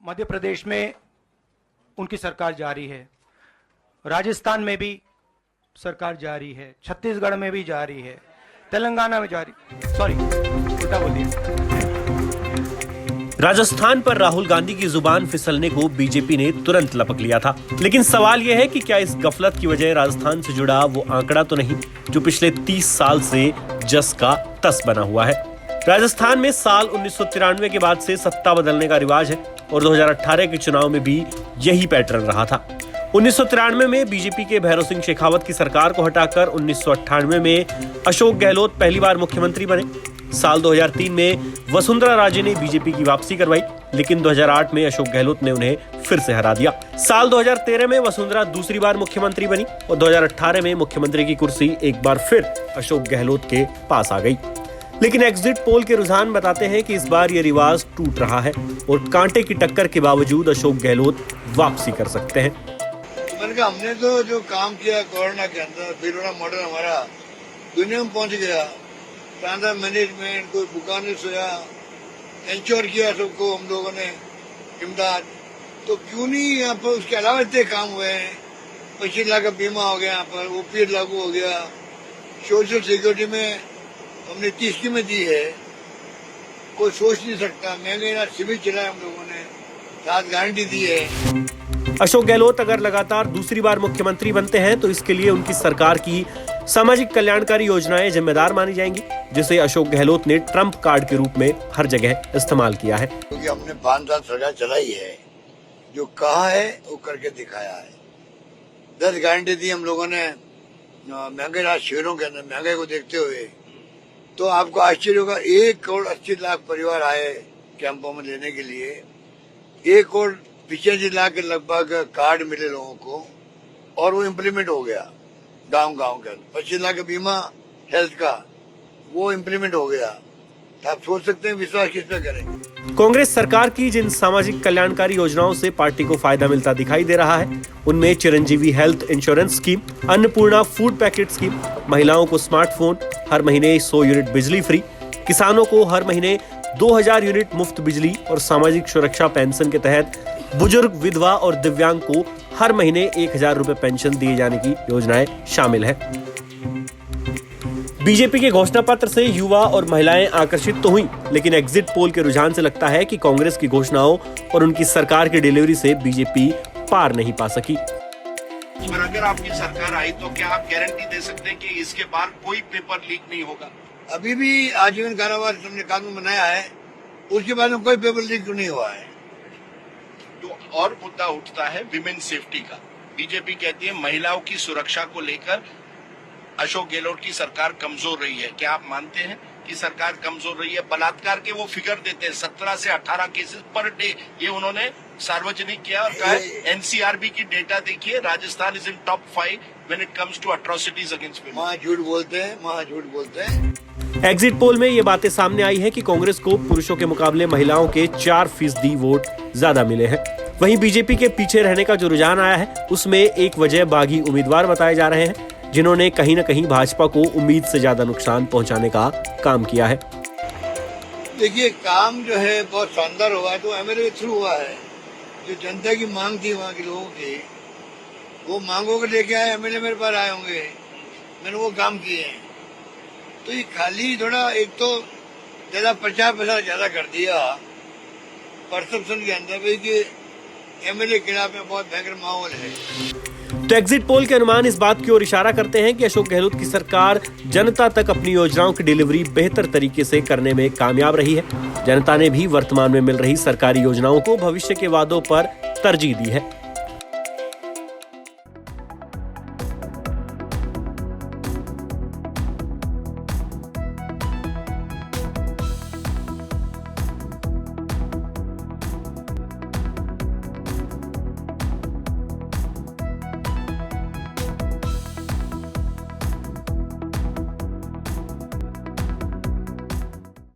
मध्य प्रदेश में उनकी सरकार जारी है, राजस्थान में भी सरकार जारी है, छत्तीसगढ़ में भी जारी है, तेलंगाना में जारी, सॉरी उल्टा बोल दिया। राजस्थान पर राहुल गांधी की जुबान फिसलने को बीजेपी ने तुरंत लपक लिया था, लेकिन सवाल यह है कि क्या इस गफलत की वजह राजस्थान से जुड़ा वो आंकड़ा तो नहीं जो पिछले 30 साल से जस का तस बना हुआ है। राजस्थान में साल 1993 के बाद से सत्ता बदलने का रिवाज है और 2018 के चुनाव में भी यही पैटर्न रहा था। 1993 में बीजेपी के भैरव सिंह शेखावत की सरकार को हटाकर 1998 में अशोक गहलोत पहली बार मुख्यमंत्री बने। साल 2003 में वसुंधरा राजे ने बीजेपी की वापसी करवाई, लेकिन 2008 में अशोक गहलोत ने उन्हें फिर से हरा दिया। साल 2013 में वसुंधरा दूसरी बार मुख्यमंत्री बनी और 2018 में मुख्यमंत्री की कुर्सी एक बार फिर अशोक गहलोत के पास आ गई। लेकिन एग्जिट पोल के रुझान बताते हैं कि इस बार ये रिवाज टूट रहा है और कांटे की टक्कर के बावजूद अशोक गहलोत वापसी कर सकते हैं। हमने तो जो काम किया कोरोना के अंदर, बिलोड़ा मॉडल हमारा दुनिया में पहुंच गया। ट्रांसफर मैनेजमेंट, कोई भूखा नहीं सोया, इंश्योर किया सबको हम लोगों ने इमदाद। तो क्यों नहीं यहाँ पर उसके अलावा इतने काम हुए हैं। 25 लाख का बीमा हो गया, यहाँ पर ओपीएस लागू हो गया, सोशल सिक्योरिटी में हमने 30 स्कीमें दी है, कोई सोच नहीं सकता। महंगे ना शिविर चलाए हम लोगों ने, साथ गारंटी दी है। अशोक गहलोत अगर लगातार दूसरी बार मुख्यमंत्री बनते हैं तो इसके लिए उनकी सरकार की सामाजिक कल्याणकारी योजनाएं जिम्मेदार मानी जाएंगी, जिसे अशोक गहलोत ने ट्रम्प कार्ड के रूप में हर जगह इस्तेमाल किया है। क्योंकि हमने 5 साल सरकार चलाई है, जो कहा है वो करके दिखाया है। 10 गारंटी दी हम लोगों ने महंगे राज शिविरों के अंदर। महंगाई को देखते हुए तो आपको आश्चर्य होगा, 1 करोड़ 80 लाख परिवार आए कैंपों में लेने के लिए। 1 करोड़ 85 लाख के लगभग कार्ड मिले लोगों को और वो इम्प्लीमेंट हो गया गांव-गांव के अंदर। 25 लाख का बीमा हेल्थ का, वो इम्प्लीमेंट हो गया। तो आप सोच सकते हैं विश्वास किस पे करेंगे। कांग्रेस सरकार की जिन सामाजिक कल्याणकारी योजनाओं से पार्टी को फायदा मिलता दिखाई दे रहा है, उनमें Chiranjeevi health insurance scheme, Annapurna food packet scheme, महिलाओं को स्मार्टफोन, हर महीने 100 यूनिट बिजली फ्री, किसानों को हर महीने 2000 यूनिट मुफ्त बिजली और सामाजिक सुरक्षा पेंशन के तहत बुजुर्ग, विधवा और दिव्यांग को हर महीने 1000 रुपए पेंशन दिए जाने की योजनाएं शामिल है। बीजेपी के घोषणा पत्र से युवा और महिलाएं आकर्षित तो हुई, लेकिन एग्जिट पोल के रुझान से लगता है कि कांग्रेस की घोषणाओं और उनकी सरकार की डिलीवरी से बीजेपी पार नहीं पा सकी। और अगर आपकी सरकार आई तो क्या आप गारंटी दे सकते हैं कि इसके बाद कोई पेपर लीक नहीं होगा? अभी भी आजीवन कारावास हमने कानून बनाया है, उसके बाद में कोई पेपर लीक नहीं हुआ है। तो और मुद्दा उठता है विमेन सेफ्टी का। बीजेपी कहती है महिलाओं की सुरक्षा को लेकर अशोक गहलोत की सरकार कमजोर रही है। क्या आप मानते हैं कि सरकार कमजोर रही है? बलात्कार के वो फिगर देते हैं 17 से 18 केसेस पर डे, ये उन्होंने सार्वजनिक किया और कहा एनसीआरबी की डेटा देखिए, Rajasthan is in top 5 when it comes to atrocities against women. वहाँ झूठ बोलते हैं। एग्जिट पोल में ये बातें सामने आई है कि कांग्रेस को पुरुषों के मुकाबले महिलाओं के 4% वोट ज्यादा मिले हैं। वहीं बीजेपी के पीछे रहने का जो रुझान आया है, उसमें एक वजह बागी उम्मीदवार बताए जा रहे हैं, जिन्होंने कहीं न कहीं भाजपा को उम्मीद से ज्यादा नुकसान पहुंचाने का काम किया है। देखिए, काम जो है बहुत शानदार हुआ है, तो एमएलए के थ्रू हुआ है। जो जनता की मांग थी वहाँ के लोगों की, वो मांगों को लेके आए, एमएलए मेरे पास आए होंगे, मैंने वो काम किए हैं। तो ये खाली थोड़ा एक तो ज्यादा प्रचार प्रसार ज्यादा कर दिया परसेप्शन के अंदर भी कि एमएलए के खिलाफ में बहुत भयंकर माहौल है। तो एग्जिट पोल के अनुमान इस बात की ओर इशारा करते हैं कि अशोक गहलोत की सरकार जनता तक अपनी योजनाओं की डिलीवरी बेहतर तरीके से करने में कामयाब रही है। जनता ने भी वर्तमान में मिल रही सरकारी योजनाओं को भविष्य के वादों पर तरजीह दी है।